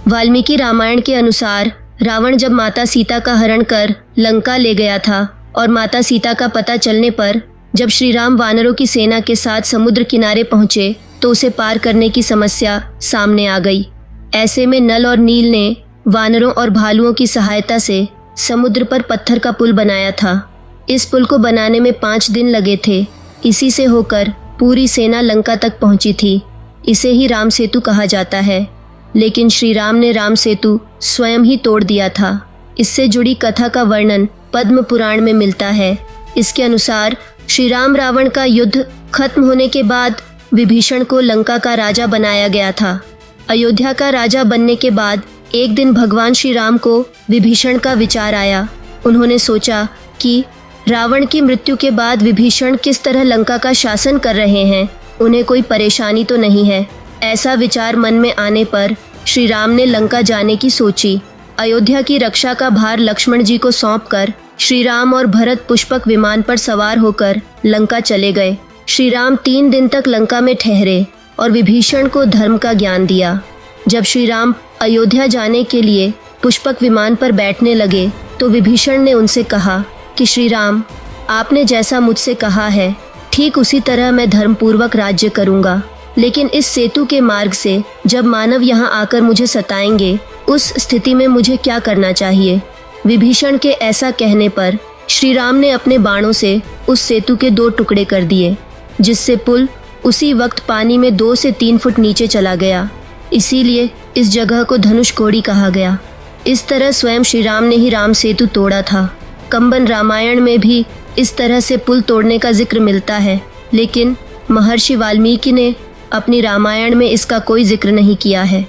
वाल्मीकि रामायण के अनुसार रावण जब माता सीता का हरण कर लंका ले गया था और माता सीता का पता चलने पर जब श्री राम वानरों की सेना के साथ समुद्र किनारे पहुंचे तो उसे पार करने की समस्या सामने आ गई। ऐसे में नल और नील ने वानरों और भालुओं की सहायता से समुद्र पर पत्थर का पुल बनाया था। इस पुल को बनाने में 5 दिन लगे थे। इसी से होकर पूरी सेना लंका तक पहुंची थी। इसे ही राम सेतु कहा जाता है। लेकिन श्री राम ने राम सेतु स्वयं ही तोड़ दिया था। इससे जुड़ी कथा का वर्णन पद्म पुराण में मिलता है। इसके अनुसार श्री राम रावण का युद्ध खत्म होने के बाद विभीषण को लंका का राजा बनाया गया था। अयोध्या का राजा बनने के बाद एक दिन भगवान श्री राम को विभीषण का विचार आया। उन्होंने सोचा कि रावण की मृत्यु के बाद विभीषण किस तरह लंका का शासन कर रहे हैं, उन्हें कोई परेशानी तो नहीं है। ऐसा विचार मन में आने पर श्री राम ने लंका जाने की सोची। अयोध्या की रक्षा का भार लक्ष्मण जी को सौंपकर श्री राम और भरत पुष्पक विमान पर सवार होकर लंका चले गए। श्री राम 3 दिन तक लंका में ठहरे और विभीषण को धर्म का ज्ञान दिया। जब श्री राम अयोध्या जाने के लिए पुष्पक विमान पर बैठने लगे तो विभीषण ने उनसे कहा कि श्री राम, आपने जैसा मुझसे कहा है ठीक उसी तरह मैं धर्मपूर्वक राज्य करूंगा। लेकिन इस सेतु के मार्ग से जब मानव यहाँ आकर मुझे सताएंगे, उस स्थिति में मुझे क्या करना चाहिए? विभीषण के ऐसा कहने पर श्री राम ने अपने बाणों से उस सेतु के 2 टुकड़े कर दिए, जिससे पुल उसी वक्त पानी में 2 से 3 फुट नीचे चला गया। इसीलिए इस जगह को धनुषकोडी कहा गया। इस तरह स्वयं श्री राम ने ही राम सेतु तोड़ा था। कंबन रामायण में भी इस तरह से पुल तोड़ने का जिक्र मिलता है, लेकिन महर्षि वाल्मीकि ने अपनी रामायण में इसका कोई जिक्र नहीं किया है।